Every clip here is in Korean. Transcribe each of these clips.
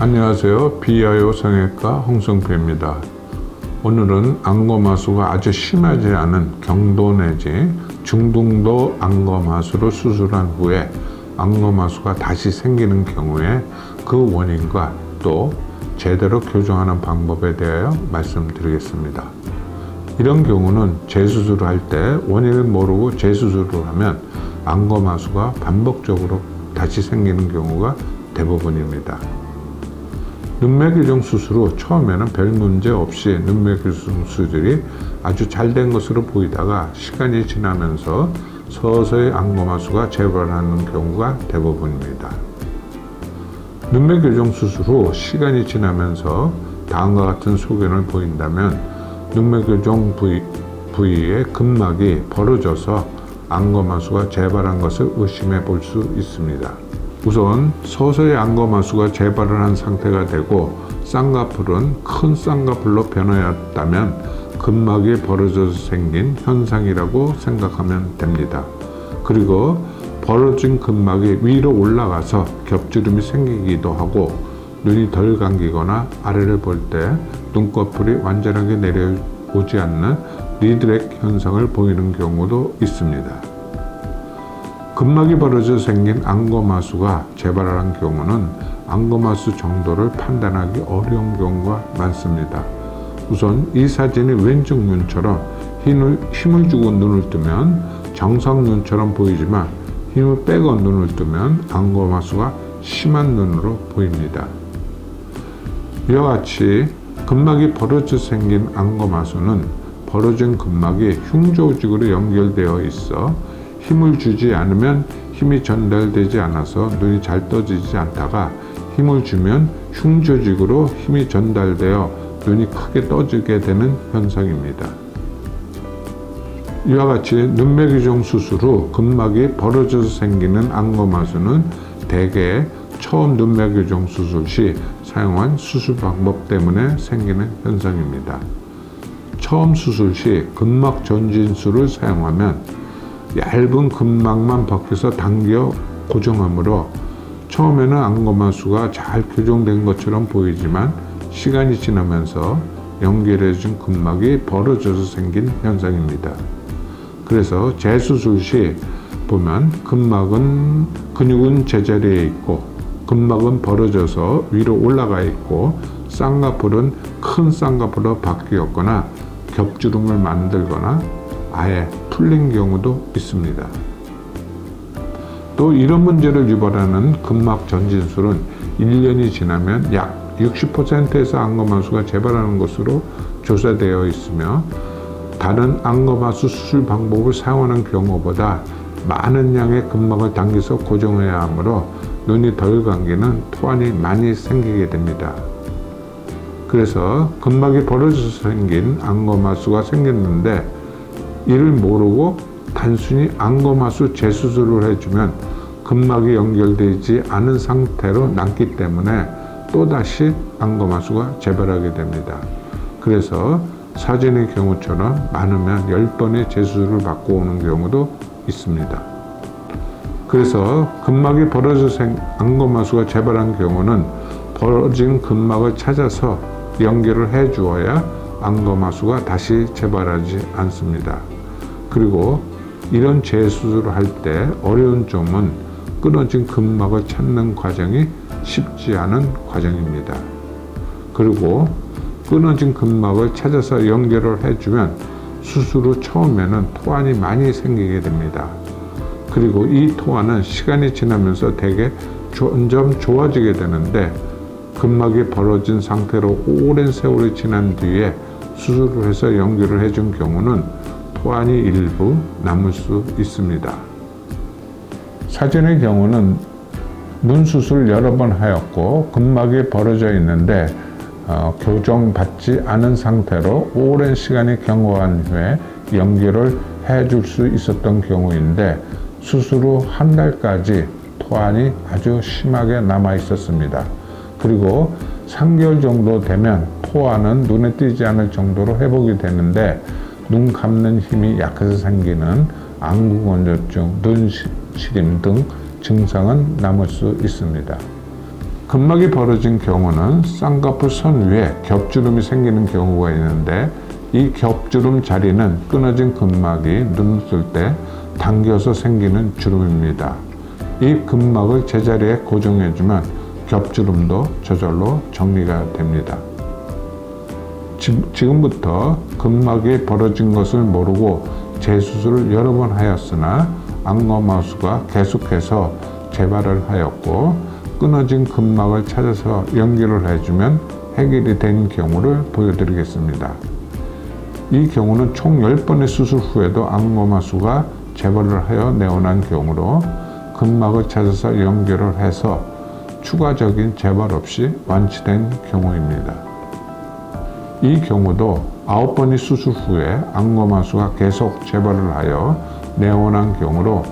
안녕하세요. 비아요 성형외과 홍성표입니다. 오늘은 안검하수가 아주 심하지 않은 경도 내지 중등도 안검하수로 수술한 후에 안검하수가 다시 생기는 경우에 그 원인과 또 제대로 교정하는 방법에 대하여 말씀드리겠습니다. 이런 경우는 재수술을 할 때 원인을 모르고 재수술을 하면 안검하수가 반복적으로 다시 생기는 경우가 대부분입니다. 눈매 교정 수술 후 처음에는 별 문제 없이 눈매 교정 수술이 아주 잘 된 것으로 보이다가 시간이 지나면서 서서히 안검하수가 재발하는 경우가 대부분입니다. 눈매 교정 수술 후 시간이 지나면서 다음과 같은 소견을 보인다면 눈매 교정 부위의 근막이 벌어져서 안검하수가 재발한 것을 의심해 볼 수 있습니다. 우선 서서히 안검하수가 재발을 한 상태가 되고 쌍꺼풀은 큰 쌍꺼풀로 변하였다면 근막이 벌어져서 생긴 현상이라고 생각하면 됩니다. 그리고 벌어진 근막이 위로 올라가서 겹주름이 생기기도 하고 눈이 덜 감기거나 아래를 볼 때 눈꺼풀이 완전하게 내려오지 않는 리드렉 현상을 보이는 경우도 있습니다. 근막이 벌어져 생긴 안검하수가 재발한 경우는 안검하수 정도를 판단하기 어려운 경우가 많습니다. 우선 이 사진이 왼쪽 눈처럼 힘을 주고 눈을 뜨면 정상 눈처럼 보이지만 힘을 빼고 눈을 뜨면 안검하수가 심한 눈으로 보입니다. 이와 같이 근막이 벌어져 생긴 안검하수는 벌어진 근막이 흉조직으로 연결되어 있어 힘을 주지 않으면 힘이 전달되지 않아서 눈이 잘 떠지지 않다가 힘을 주면 흉조직으로 힘이 전달되어 눈이 크게 떠지게 되는 현상입니다. 이와 같이 눈매 교정 수술 후 근막이 벌어져서 생기는 안검하수는 대개 처음 눈매 교정 수술 시 사용한 수술 방법 때문에 생기는 현상입니다. 처음 수술 시 근막 전진술을 사용하면 얇은 근막만 벗겨서 당겨 고정하므로 처음에는 안검하수가 잘 교정된 것처럼 보이지만 시간이 지나면서 연결해준 근막이 벌어져서 생긴 현상입니다. 그래서 재수술 시 보면 근육은 제자리에 있고 근막은 벌어져서 위로 올라가 있고 쌍꺼풀은 큰 쌍꺼풀로 바뀌었거나 겹주름을 만들거나 아예 풀린 경우도 있습니다. 또 이런 문제를 유발하는 근막 전진술은 1년이 지나면 약 60%에서 안검하수가 재발하는 것으로 조사되어 있으며 다른 안검하수 수술 방법을 사용하는 경우보다 많은 양의 근막을 당겨서 고정해야 하므로 눈이 덜 감기는 토환이 많이 생기게 됩니다. 그래서 근막이 벌어져서 생긴 안검하수가 생겼는데 이를 모르고 단순히 안검하수 재수술을 해주면 근막이 연결되지 않은 상태로 남기 때문에 또다시 안검하수가 재발하게 됩니다. 그래서 사진의 경우처럼 많으면 10번의 재수술을 받고 오는 경우도 있습니다. 그래서 근막이 벌어져서 안검하수가 재발한 경우는 벌어진 근막을 찾아서 연결을 해 주어야 안검하수가 다시 재발하지 않습니다. 그리고 이런 재수술을 할 때 어려운 점은 끊어진 근막을 찾는 과정이 쉽지 않은 과정입니다. 그리고 끊어진 근막을 찾아서 연결을 해주면 수술 후 처음에는 토환이 많이 생기게 됩니다. 그리고 이 토환은 시간이 지나면서 대개 점점 좋아지게 되는데 근막이 벌어진 상태로 오랜 세월이 지난 뒤에 수술을 해서 연결을 해준 경우는 토환이 일부 남을 수 있습니다. 사진의 경우는 눈 수술 여러 번 하였고 근막이 벌어져 있는데 교정받지 않은 상태로 오랜 시간이 경과한 후에 연결을 해줄 수 있었던 경우인데 수술 후 한 달까지 토환이 아주 심하게 남아 있었습니다. 그리고 3개월 정도 되면 토환은 눈에 띄지 않을 정도로 회복이 되는데 눈 감는 힘이 약해서 생기는 안구건조증, 눈 시림 등 증상은 남을 수 있습니다. 근막이 벌어진 경우는 쌍꺼풀 선 위에 겹주름이 생기는 경우가 있는데 이 겹주름 자리는 끊어진 근막이 눈을 뜰 때 당겨서 생기는 주름입니다. 이 근막을 제자리에 고정해주면 겹주름도 저절로 정리가 됩니다. 지금부터 근막이 벌어진 것을 모르고 재수술을 여러 번 하였으나 안검하수가 계속해서 재발을 하였고 끊어진 근막을 찾아서 연결을 해주면 해결이 된 경우를 보여드리겠습니다. 이 경우는 총 10번의 수술 후에도 안검하수가 재발을 하여 내원한 경우로 근막을 찾아서 연결을 해서 추가적인 재발 없이 완치된 경우입니다. 이 경우도 9번의 수술 후에 안검하수가 계속 재발을 하여 내원한 경우로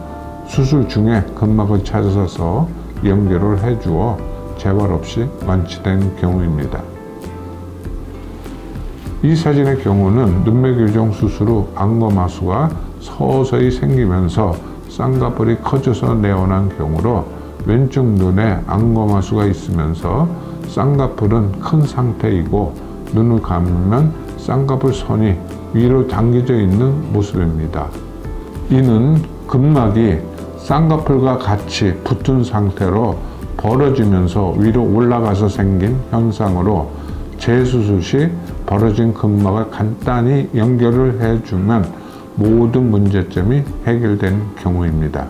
수술 중에 근막을 찾아서 연결을 해주어 재발 없이 완치된 경우입니다. 이 사진의 경우는 눈매 교정 수술 후 안검하수가 서서히 생기면서 쌍꺼풀이 커져서 내원한 경우로 왼쪽 눈에 안검하수가 있으면서 쌍꺼풀은 큰 상태이고 눈을 감으면 쌍꺼풀 선이 위로 당겨져 있는 모습입니다. 이는 근막이 쌍꺼풀과 같이 붙은 상태로 벌어지면서 위로 올라가서 생긴 현상으로 재수술 시 벌어진 근막을 간단히 연결을 해주면 모든 문제점이 해결된 경우입니다.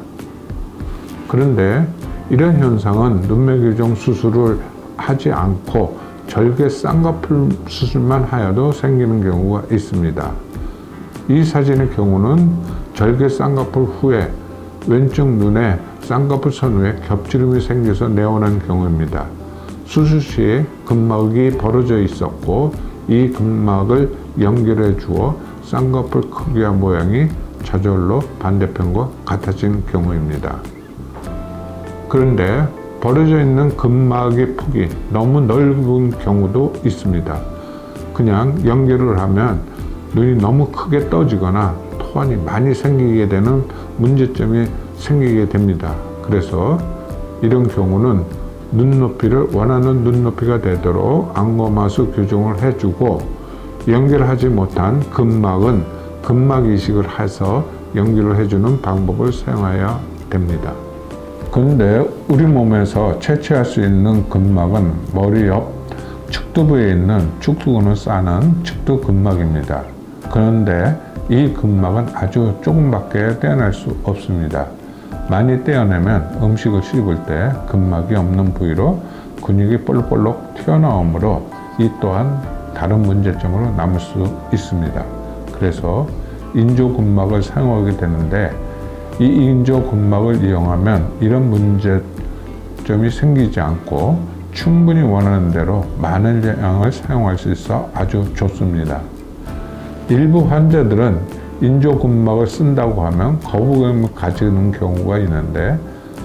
그런데 이런 현상은 눈매 교정 수술을 하지 않고 절개 쌍꺼풀 수술만 하여도 생기는 경우가 있습니다. 이 사진의 경우는 절개 쌍꺼풀 후에 왼쪽 눈에 쌍꺼풀 선 위에 겹주름이 생겨서 내원한 경우입니다. 수술 시에 근막이 벌어져 있었고 이 근막을 연결해 주어 쌍꺼풀 크기와 모양이 저절로 반대편과 같아진 경우입니다. 그런데 벌어져 있는 근막의 폭이 너무 넓은 경우도 있습니다. 그냥 연결을 하면 눈이 너무 크게 떠지거나 토환이 많이 생기게 되는 문제점이 생기게 됩니다. 그래서 이런 경우는 눈높이를 원하는 눈높이가 되도록 안검하수 교정을 해주고 연결하지 못한 근막은 근막 이식을 해서 연결을 해주는 방법을 사용해야 됩니다. 근데 우리 몸에서 채취할 수 있는 근막은 머리 옆 측두부에 있는 축두근을 싸는 측두근막입니다. 그런데 이 근막은 아주 조금밖에 떼어낼 수 없습니다. 많이 떼어내면 음식을 씹을 때 근막이 없는 부위로 근육이 볼록볼록 튀어나오므로 이 또한 다른 문제점으로 남을 수 있습니다. 그래서 인조근막을 사용하게 되는데 이 인조근막을 이용하면 이런 문제점이 생기지 않고 충분히 원하는 대로 많은 양을 사용할 수 있어 아주 좋습니다. 일부 환자들은 인조근막을 쓴다고 하면 거부감을 가지는 경우가 있는데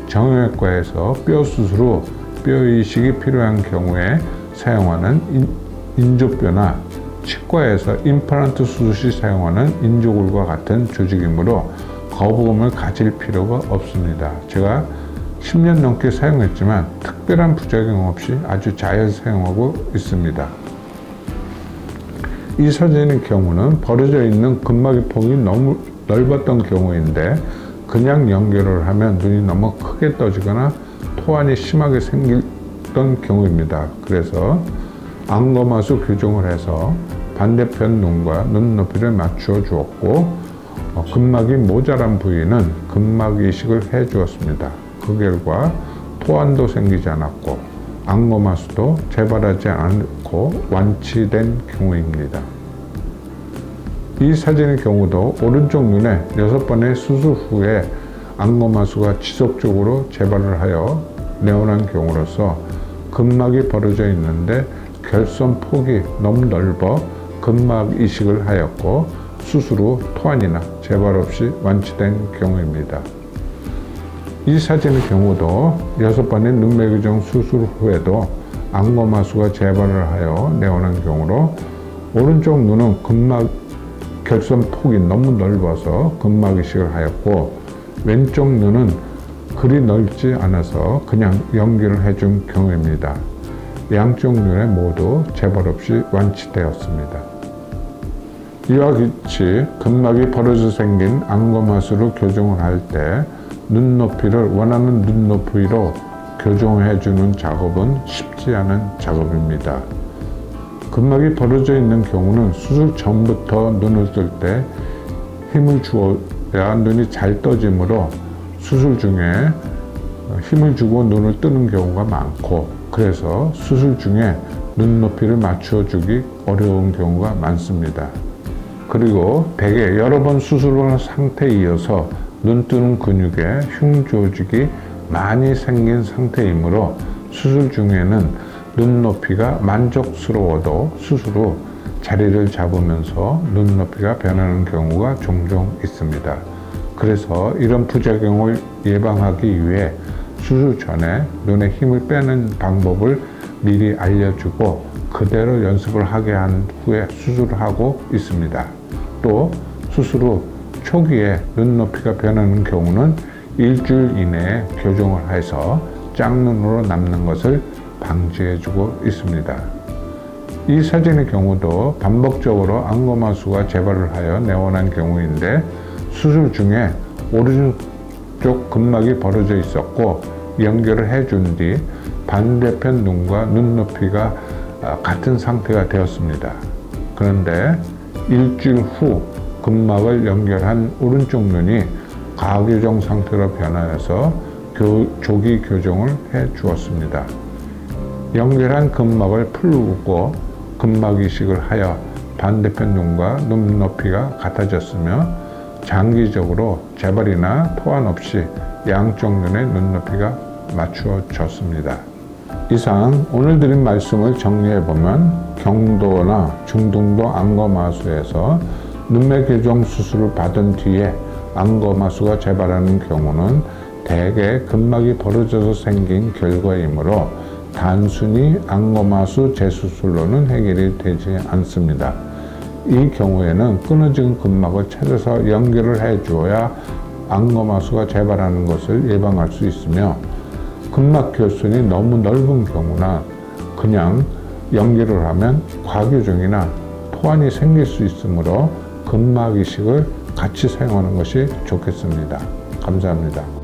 정형외과에서 뼈 수술 후 뼈 이식이 필요한 경우에 사용하는 인조뼈나 치과에서 임플란트 수술 시 사용하는 인조골과 같은 조직이므로 거부감을 가질 필요가 없습니다. 제가 10년 넘게 사용했지만 특별한 부작용 없이 아주 잘 사용하고 있습니다. 이 사진의 경우는 벌어져 있는 근막의 폭이 너무 넓었던 경우인데 그냥 연결을 하면 눈이 너무 크게 떠지거나 토환이 심하게 생겼던 경우입니다. 그래서 안검하수 교정을 해서 반대편 눈과 눈높이를 맞추어 주었고 근막이 모자란 부위는 근막 이식을 해 주었습니다. 그 결과 토환도 생기지 않았고 안검하수도 재발하지 않고 완치된 경우입니다. 이 사진의 경우도 오른쪽 눈에 6번의 수술 후에 안검하수가 지속적으로 재발을 하여 내원한 경우로서 근막이 벌어져 있는데 결손 폭이 너무 넓어 근막 이식을 하였고 수술 후 토환이나 재발 없이 완치된 경우입니다. 이 사진의 경우도 6번의 눈매 교정 수술 후에도 안검하수가 재발을 하여 내원한 경우로 오른쪽 눈은 근막 결손 폭이 너무 넓어서 근막 이식을 하였고 왼쪽 눈은 그리 넓지 않아서 그냥 연기를 해준 경우입니다. 양쪽 눈에 모두 재발 없이 완치되었습니다. 이와 같이 근막이 벌어져 생긴 안검하수로 교정을 할 때 눈높이를 원하는 눈높이로 교정해주는 작업은 쉽지 않은 작업입니다. 근막이 벌어져 있는 경우는 수술 전부터 눈을 뜰 때 힘을 주어야 눈이 잘 떠지므로 수술 중에 힘을 주고 눈을 뜨는 경우가 많고, 그래서 수술 중에 눈높이를 맞춰주기 어려운 경우가 많습니다. 그리고 대개 여러 번 수술을 한 상태에 이어서 눈 뜨는 근육에 흉 조직이 많이 생긴 상태이므로 수술 중에는 눈높이가 만족스러워도 수술 후 자리를 잡으면서 눈높이가 변하는 경우가 종종 있습니다. 그래서 이런 부작용을 예방하기 위해 수술 전에 눈에 힘을 빼는 방법을 미리 알려주고 그대로 연습을 하게 한 후에 수술을 하고 있습니다. 또 수술 후 초기에 눈높이가 변하는 경우는 일주일 이내에 교정을 해서 짝눈으로 남는 것을 방지해주고 있습니다. 이 사진의 경우도 반복적으로 안검하수가 재발을 하여 내원한 경우인데, 수술 중에 오른쪽 근막이 벌어져 있었고 연결을 해준 뒤 반대편 눈과 눈높이가 같은 상태가 되었습니다. 그런데 일주일 후 근막을 연결한 오른쪽 눈이 가교정 상태로 변하여서 조기 교정을 해 주었습니다. 연결한 근막을 풀고 근막 이식을 하여 반대편 눈과 눈높이가 같아졌으며 장기적으로 재발이나 토환 없이 양쪽 눈의 눈높이가 맞추어졌습니다. 이상 오늘 드린 말씀을 정리해보면 경도나 중등도 안검하수에서 눈매 교정 수술을 받은 뒤에 안검하수가 재발하는 경우는 대개 근막이 벌어져서 생긴 결과이므로 단순히 안검하수 재수술로는 해결이 되지 않습니다. 이 경우에는 끊어진 근막을 찾아서 연결을 해주어야 안검하수가 재발하는 것을 예방할 수 있으며, 근막 교순이 너무 넓은 경우나 그냥 연결을 하면 과교정이나 토환이 생길 수 있으므로 근막 이식을 같이 사용하는 것이 좋겠습니다. 감사합니다.